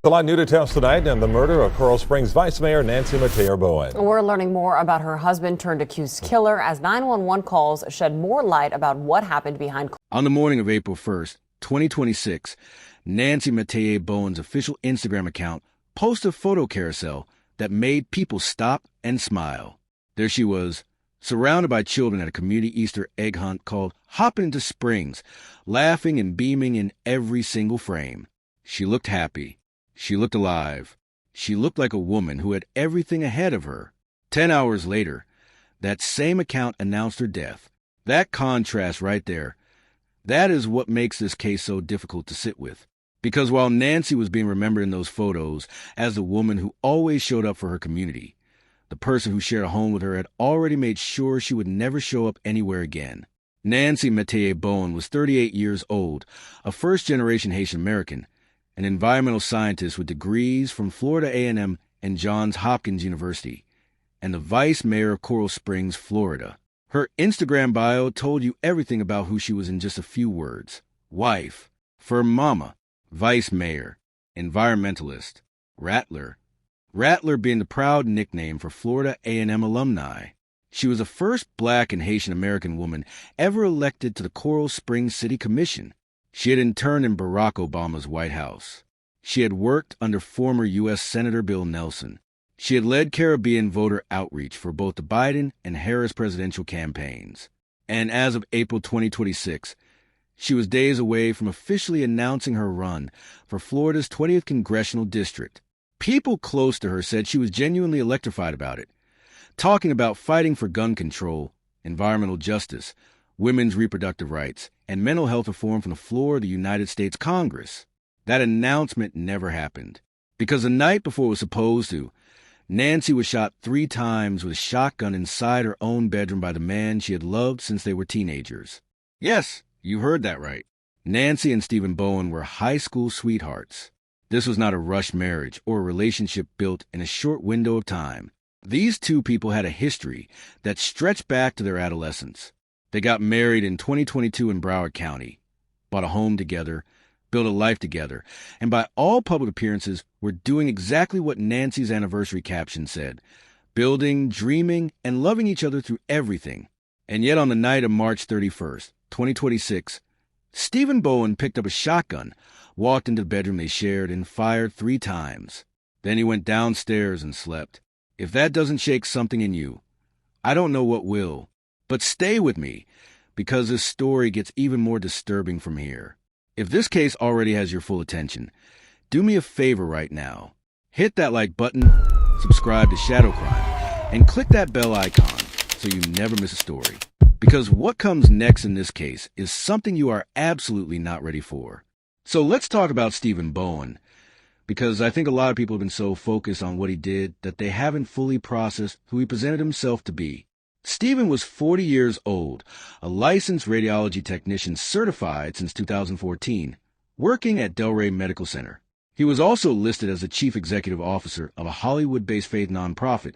A lot new details tonight in the murder of Coral Springs Vice Mayor Nancy Metayer Bowen. We're learning more about her husband turned accused killer as 911 calls shed more light about what happened behind. On the morning of April 1st, 2026, Nancy Metayer Bowen's official Instagram account posted a photo carousel that made people stop and smile. There she was, surrounded by children at a community Easter egg hunt called Hoppin' into Springs, laughing and beaming in every single frame. She looked happy. She looked alive. She looked like a woman who had everything ahead of her. 10 hours later, that same account announced her death. That contrast right there, that is what makes this case so difficult to sit with. Because while Nancy was being remembered in those photos as the woman who always showed up for her community, the person who shared a home with her had already made sure she would never show up anywhere again. Nancy Metayer Bowen was 38 years old, a first-generation Haitian-American, an environmental scientist with degrees from Florida A&M and Johns Hopkins University, and the vice mayor of Coral Springs, Florida. Her Instagram bio told you everything about who she was in just a few words. Wife, firm mama, vice mayor, environmentalist, rattler. Rattler being the proud nickname for Florida A&M alumni. She was the first Black and Haitian-American woman ever elected to the Coral Springs City Commission. She had interned in Barack Obama's White House. She had worked under former U.S. Senator Bill Nelson. She had led Caribbean voter outreach for both the Biden and Harris presidential campaigns. And as of April 2026, she was days away from officially announcing her run for Florida's 20th Congressional District. People close to her said she was genuinely electrified about it, talking about fighting for gun control, environmental justice, women's reproductive rights, and mental health reform from the floor of the United States Congress. That announcement never happened, because the night before it was supposed to, Nancy was shot 3 times with a shotgun inside her own bedroom by the man she had loved since they were teenagers. Yes, you heard that right. Nancy and Stephen Bowen were high school sweethearts. This was not a rushed marriage or a relationship built in a short window of time. These two people had a history that stretched back to their adolescence. They got married in 2022 in Broward County, bought a home together, built a life together, and by all public appearances were doing exactly what Nancy's anniversary caption said, building, dreaming, and loving each other through everything. And yet on the night of March 31st, 2026, Stephen Bowen picked up a shotgun, walked into the bedroom they shared, and fired 3 times. Then he went downstairs and slept. If that doesn't shake something in you, I don't know what will. But stay with me, because this story gets even more disturbing from here. If this case already has your full attention, do me a favor right now. Hit that like button, subscribe to Shadow Crime, and click that bell icon so you never miss a story. Because what comes next in this case is something you are absolutely not ready for. So let's talk about Stephen Bowen, because I think a lot of people have been so focused on what he did that they haven't fully processed who he presented himself to be. Stephen was 40 years old, a licensed radiology technician certified since 2014, working at Delray Medical Center. He was also listed as the chief executive officer of a Hollywood-based faith nonprofit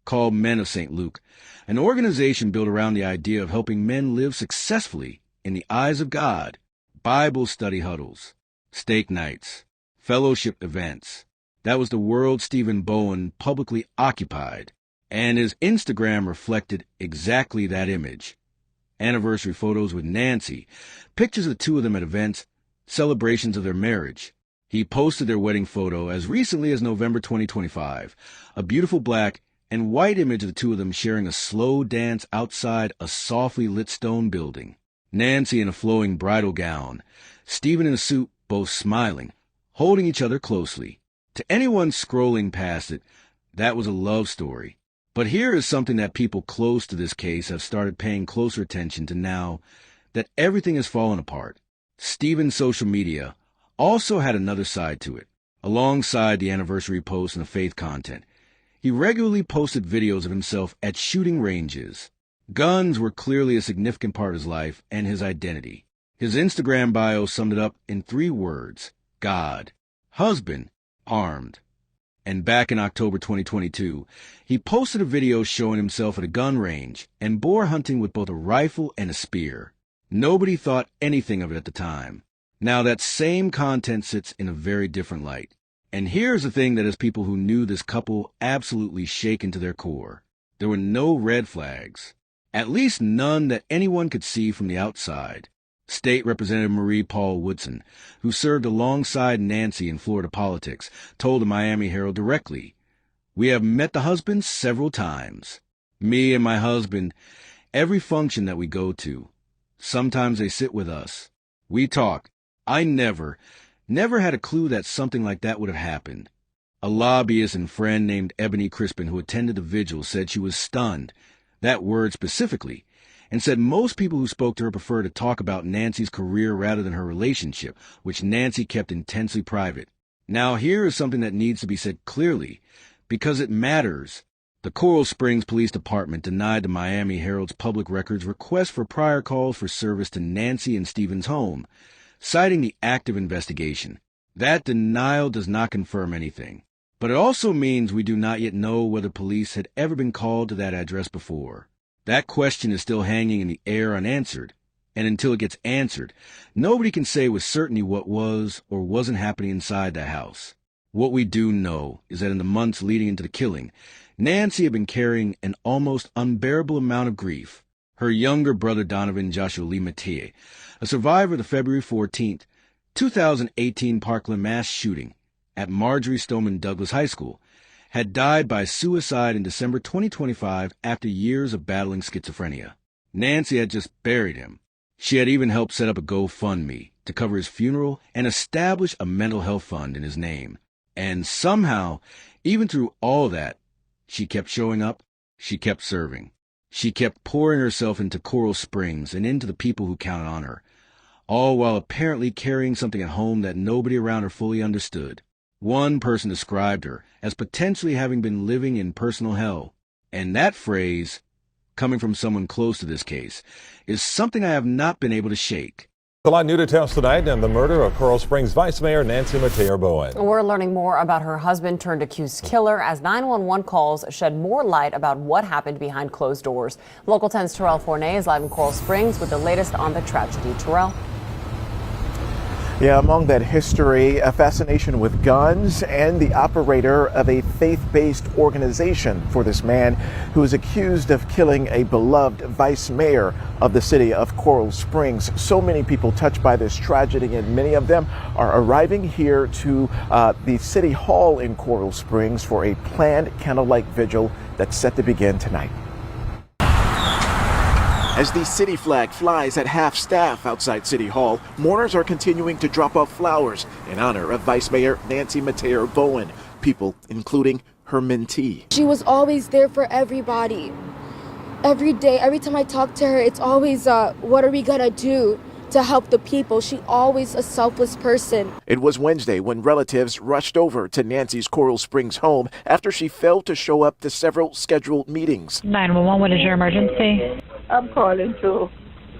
called Men of St. Luke, an organization built around the idea of helping men live successfully in the eyes of God. Bible study huddles, steak nights, fellowship events. That was the world Stephen Bowen publicly occupied. And his Instagram reflected exactly that image. Anniversary photos with Nancy, pictures of the two of them at events, celebrations of their marriage. He posted their wedding photo as recently as November 2025, a beautiful black and white image of the two of them sharing a slow dance outside a softly lit stone building. Nancy in a flowing bridal gown, Stephen in a suit, both smiling, holding each other closely. To anyone scrolling past it, that was a love story. But here is something that people close to this case have started paying closer attention to now that everything has fallen apart. Stephen's social media also had another side to it. Alongside the anniversary posts and the faith content, he regularly posted videos of himself at shooting ranges. Guns were clearly a significant part of his life and his identity. His Instagram bio summed it up in 3 words: God, husband, armed. And back in October 2022, he posted a video showing himself at a gun range and boar hunting with both a rifle and a spear. Nobody thought anything of it at the time. Now that same content sits in a very different light. And here's the thing that has people who knew this couple absolutely shaken to their core. There were no red flags, at least none that anyone could see from the outside. State Representative Marie Paul Woodson, who served alongside Nancy in Florida politics, told the Miami Herald directly, "We have met the husband several times. Me and my husband, every function that we go to. Sometimes they sit with us. We talk. I never had a clue that something like that would have happened." A lobbyist and friend named Ebony Crispin who attended the vigil said she was stunned, that word specifically, and said most people who spoke to her prefer to talk about Nancy's career rather than her relationship, which Nancy kept intensely private. Now here is something that needs to be said clearly, because it matters. The Coral Springs Police Department denied the Miami Herald's public records request for prior calls for service to Nancy and Stephen's home, citing the active investigation. That denial does not confirm anything, but it also means we do not yet know whether police had ever been called to that address before. That question is still hanging in the air unanswered, and until it gets answered, nobody can say with certainty what was or wasn't happening inside that house. What we do know is that in the months leading into the killing, Nancy had been carrying an almost unbearable amount of grief. Her younger brother Donovan Joshua Lee Metayer, a survivor of the February 14th, 2018 Parkland mass shooting at Marjorie Stoneman Douglas High School, had died by suicide in December 2025 after years of battling schizophrenia. Nancy had just buried him. She had even helped set up a GoFundMe to cover his funeral and establish a mental health fund in his name. And somehow, even through all that, she kept showing up, she kept serving. She kept pouring herself into Coral Springs and into the people who counted on her, all while apparently carrying something at home that nobody around her fully understood. One person described her as potentially having been living in personal hell, and that phrase, coming from someone close to this case, is something I have not been able to shake. A lot new details tonight in the murder of Coral Springs Vice Mayor Nancy Metayer Bowen. We're learning more about her husband turned accused killer as 911 calls shed more light about what happened behind closed doors. Local 10's Terrell Fournay is live in Coral Springs with the latest on the tragedy. Terrell. Yeah, among that history, a fascination with guns and the operator of a faith-based organization for this man who is accused of killing a beloved vice mayor of the city of Coral Springs. So many people touched by this tragedy, and many of them are arriving here to the City Hall in Coral Springs for a planned candlelight vigil that's set to begin tonight. As the city flag flies at half-staff outside City Hall, mourners are continuing to drop off flowers in honor of Vice Mayor Nancy Metayer Bowen, people including her mentee. She was always there for everybody. Every day, every time I talk to her, it's always, what are we gonna do to help the people? She always a selfless person. It was Wednesday when relatives rushed over to Nancy's Coral Springs home after she failed to show up to several scheduled meetings. 911, what is your emergency? I'm calling to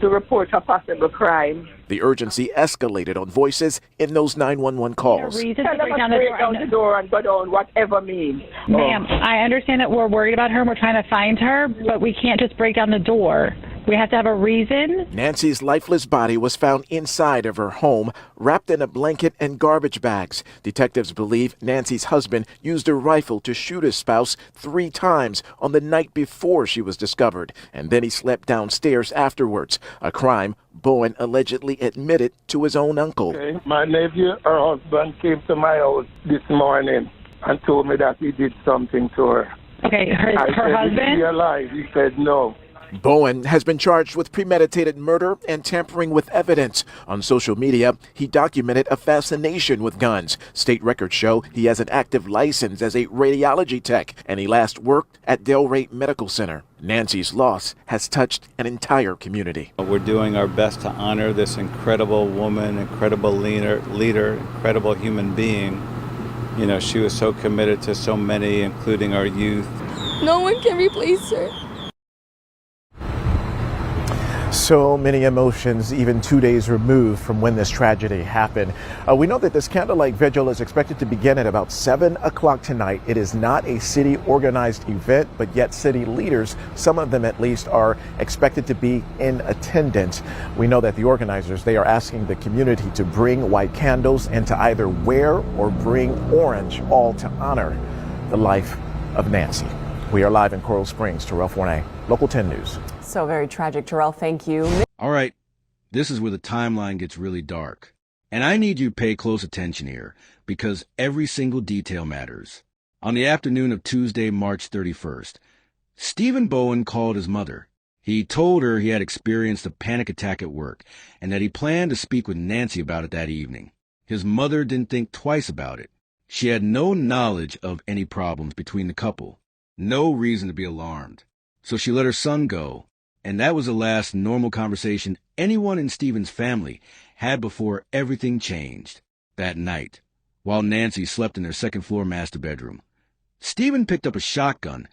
report a possible crime. The urgency escalated on voices in those 911 calls. Tell them to break down the door and go down, whatever means. Ma'am, I understand that we're worried about her and we're trying to find her, but we can't just break down the door. We have to have a reason. Nancy's lifeless body was found inside of her home, wrapped in a blanket and garbage bags. Detectives believe Nancy's husband used a rifle to shoot his spouse 3 times on the night before she was discovered, and then he slept downstairs afterwards, a crime Bowen allegedly admitted to his own uncle. Okay. My nephew, her husband, came to my house this morning and told me that he did something to her. Okay, her husband? Is he alive? He said no. Bowen has been charged with premeditated murder and tampering with evidence. On social media, he documented a fascination with guns. State records show he has an active license as a radiology tech, and he last worked at Delray Medical Center. Nancy's loss has touched an entire community. We're doing our best to honor this incredible woman, incredible leader, incredible human being. You know, she was so committed to so many, including our youth. No one can replace her. So many emotions, even 2 days removed from when this tragedy happened. We know that this candlelight vigil is expected to begin at about 7 o'clock tonight. It is not a city organized event, but yet city leaders, some of them at least, are expected to be in attendance. We know that the organizers, they are asking the community to bring white candles and to either wear or bring orange, all to honor the life of Nancy. We are live in Coral Springs. Terrell Forney, Local 10 News. So very tragic, Terrell. Thank you. All right, this is where the timeline gets really dark. And I need you to pay close attention here, because every single detail matters. On the afternoon of Tuesday, March 31st, Stephen Bowen called his mother. He told her he had experienced a panic attack at work, and that he planned to speak with Nancy about it that evening. His mother didn't think twice about it. She had no knowledge of any problems between the couple, no reason to be alarmed. So she let her son go. And that was the last normal conversation anyone in Stephen's family had before everything changed that night, while Nancy slept in their second-floor master bedroom. Stephen picked up a shotgun,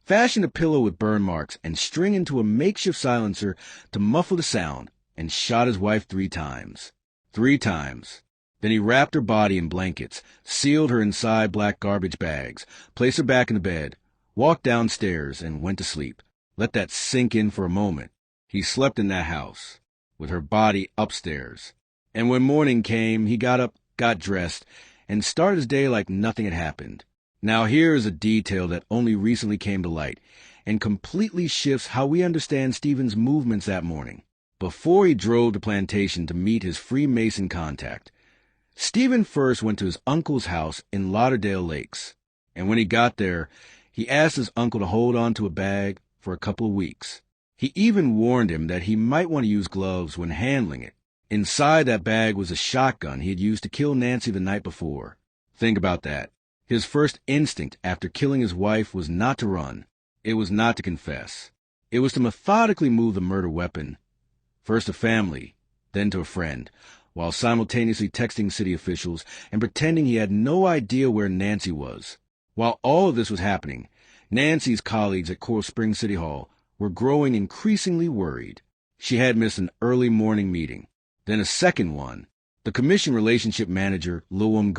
fashioned a pillow with burn marks, and string into a makeshift silencer to muffle the sound, and shot his wife 3 times. 3 times. Then he wrapped her body in blankets, sealed her inside black garbage bags, placed her back in the bed, walked downstairs, and went to sleep. Let that sink in for a moment. He slept in that house, with her body upstairs. And when morning came, he got up, got dressed, and started his day like nothing had happened. Now here is a detail that only recently came to light, and completely shifts how we understand Stephen's movements that morning. Before he drove to Plantation to meet his Freemason contact, Stephen first went to his uncle's house in Lauderdale Lakes. And when he got there, he asked his uncle to hold on to a bag for a couple of weeks. He even warned him that he might want to use gloves when handling it. Inside that bag was a shotgun he had used to kill Nancy the night before. Think about that. His first instinct after killing his wife was not to run. It was not to confess. It was to methodically move the murder weapon, first to family, then to a friend, while simultaneously texting city officials and pretending he had no idea where Nancy was. While all of this was happening, Nancy's colleagues at Coral Springs City Hall were growing increasingly worried. She had missed an early morning meeting, then a second one. The commission relationship manager, Lled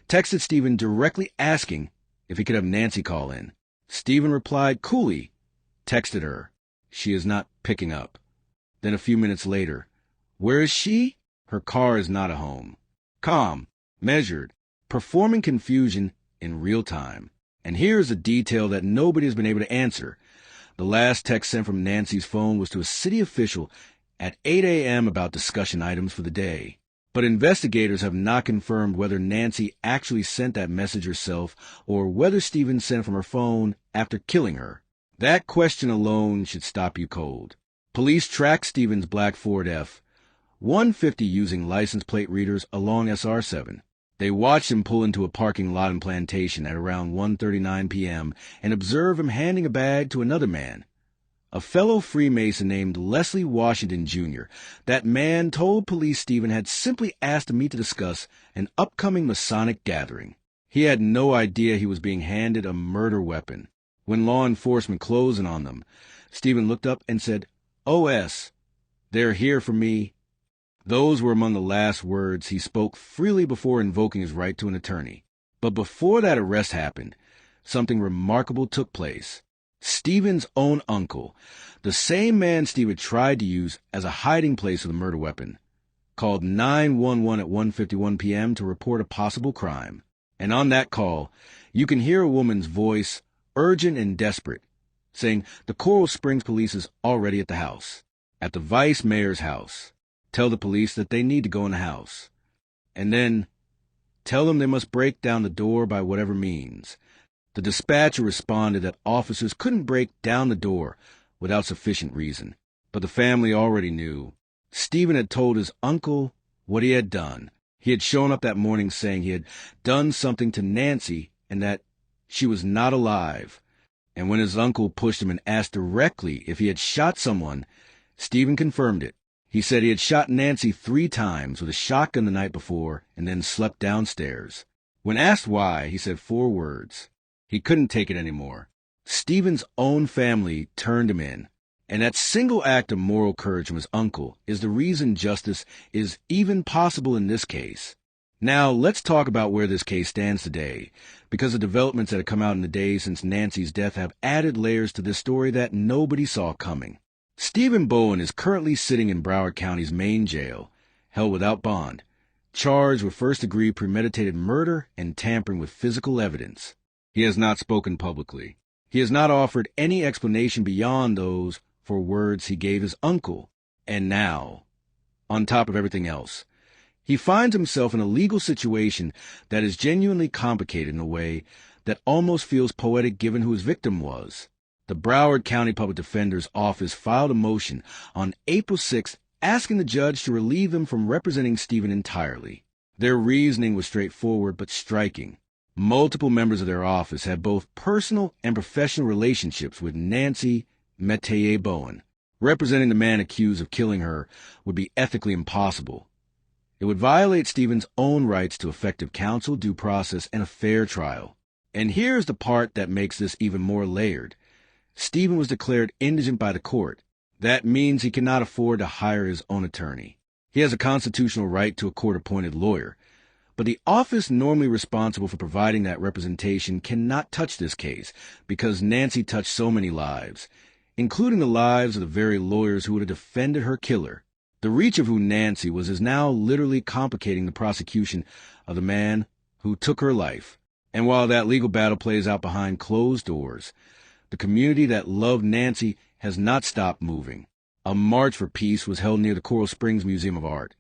texted Stephen directly asking if he could have Nancy call in. Stephen replied coolly, texted her. She is not picking up. Then a few minutes later, where is she? Her car is not at home. Calm, measured, performing confusion in real time. And here is a detail that nobody has been able to answer. The last text sent from Nancy's phone was to a city official at 8 a.m. about discussion items for the day. But investigators have not confirmed whether Nancy actually sent that message herself or whether Stephen sent from her phone after killing her. That question alone should stop you cold. Police tracked Stephen's black Ford F-150 using license plate readers along SR7. They watched him pull into a parking lot in Plantation at around 1:39 p.m. and observe him handing a bag to another man, a fellow Freemason named Leslie Washington, Jr. That man told police Stephen had simply asked to meet to discuss an upcoming Masonic gathering. He had no idea he was being handed a murder weapon. When law enforcement closed in on them, Stephen looked up and said, "OS, they're here for me." Those were among the last words he spoke freely before invoking his right to an attorney. But before that arrest happened, something remarkable took place. Stephen's own uncle, the same man Stephen tried to use as a hiding place for the murder weapon, called 911 at 1:51 p.m. to report a possible crime. And on that call, you can hear a woman's voice, urgent and desperate, saying the Coral Springs police is already at the house, at the vice mayor's house. Tell the police that they need to go in the house. And then tell them they must break down the door by whatever means. The dispatcher responded that officers couldn't break down the door without sufficient reason. But the family already knew. Stephen had told his uncle what he had done. He had shown up that morning saying he had done something to Nancy and that she was not alive. And when his uncle pushed him and asked directly if he had shot someone, Stephen confirmed it. He said he had shot Nancy 3 times with a shotgun the night before and then slept downstairs. When asked why, he said 4 words. He couldn't take it anymore. Stephen's own family turned him in. And that single act of moral courage from his uncle is the reason justice is even possible in this case. Now, let's talk about where this case stands today, because the developments that have come out in the days since Nancy's death have added layers to this story that nobody saw coming. Stephen Bowen is currently sitting in Broward County's main jail, held without bond, charged with first-degree premeditated murder and tampering with physical evidence. He has not spoken publicly. He has not offered any explanation beyond those for words he gave his uncle. And now, on top of everything else, he finds himself in a legal situation that is genuinely complicated in a way that almost feels poetic given who his victim was. The Broward County Public Defender's Office filed a motion on April 6th asking the judge to relieve them from representing Stephen entirely. Their reasoning was straightforward but striking. Multiple members of their office had both personal and professional relationships with Nancy Metayer Bowen. Representing the man accused of killing her would be ethically impossible. It would violate Stephen's own rights to effective counsel, due process, and a fair trial. And here's the part that makes this even more layered. Stephen was declared indigent by the court. That means he cannot afford to hire his own attorney. He has a constitutional right to a court-appointed lawyer, but the office normally responsible for providing that representation cannot touch this case because Nancy touched so many lives, including the lives of the very lawyers who would have defended her killer. The reach of who Nancy was is now literally complicating the prosecution of the man who took her life. And while that legal battle plays out behind closed doors, the community that loved Nancy has not stopped moving. A march for peace was held near the Coral Springs Museum of Art,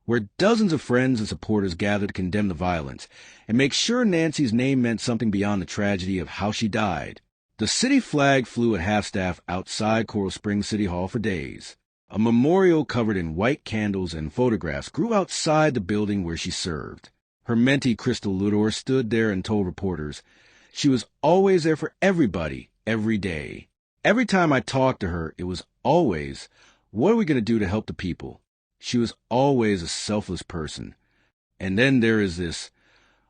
where dozens of friends and supporters gathered to condemn the violence and make sure Nancy's name meant something beyond the tragedy of how she died. The city flag flew at half-staff outside Coral Springs City Hall for days. A memorial covered in white candles and photographs grew outside the building where she served. Her mentee, Crystal Ludor, stood there and told reporters she was always there for everybody, every day. Every time I talked to her, it was always, what are we going to do to help the people? She was always a selfless person. And then there is this,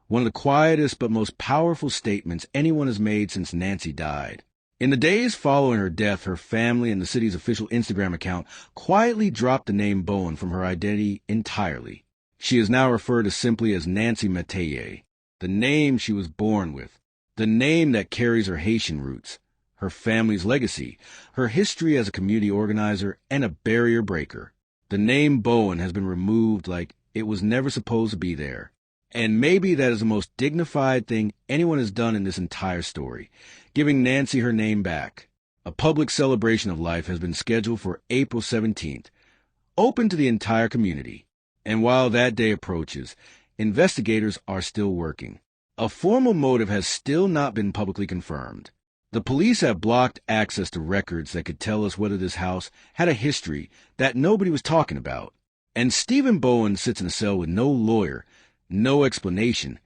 one of the quietest but most powerful statements anyone has made since Nancy died. In the days following her death, her family and the city's official Instagram account quietly dropped the name Bowen from her identity entirely. She is now referred to simply as Nancy Metayer, the name she was born with, the name that carries her Haitian roots, her family's legacy, her history as a community organizer, and a barrier breaker. The name Bowen has been removed like it was never supposed to be there. And maybe that is the most dignified thing anyone has done in this entire story, giving Nancy her name back. A public celebration of life has been scheduled for April 17th, open to the entire community. And while that day approaches, investigators are still working. A formal motive has still not been publicly confirmed. The police have blocked access to records that could tell us whether this house had a history that nobody was talking about. And Stephen Bowen sits in a cell with no lawyer, no explanation,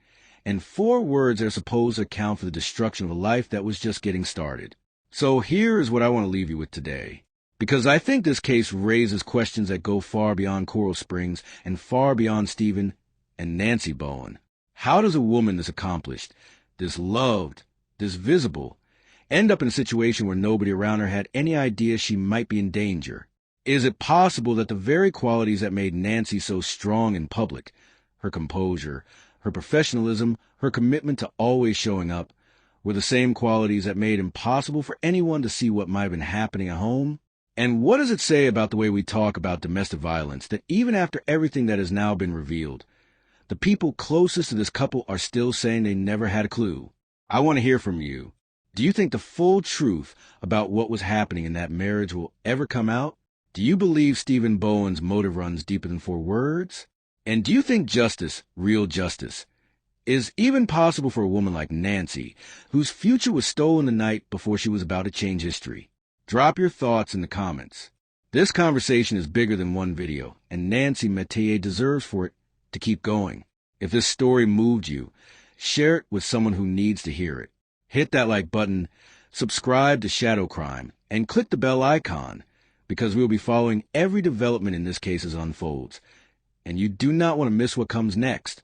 and 4 words that are supposed to account for the destruction of a life that was just getting started. So here is what I want to leave you with today, because I think this case raises questions that go far beyond Coral Springs and far beyond Stephen and Nancy Bowen. How does a woman this accomplished, this loved, this visible, end up in a situation where nobody around her had any idea she might be in danger? Is it possible that the very qualities that made Nancy so strong in public, her composure, her professionalism, her commitment to always showing up, were the same qualities that made it impossible for anyone to see what might have been happening at home? And what does it say about the way we talk about domestic violence that even after everything that has now been revealed, the people closest to this couple are still saying they never had a clue? I want to hear from you. Do you think the full truth about what was happening in that marriage will ever come out? Do you believe Stephen Bowen's motive runs deeper than 4 words? And do you think justice, real justice, is even possible for a woman like Nancy, whose future was stolen the night before she was about to change history? Drop your thoughts in the comments. This conversation is bigger than one video, and Nancy Metayer deserves for it to keep going. If this story moved you, share it with someone who needs to hear it. Hit that like button, subscribe to Shadow Crime, and click the bell icon, because we'll be following every development in this case as it unfolds. And you do not want to miss what comes next.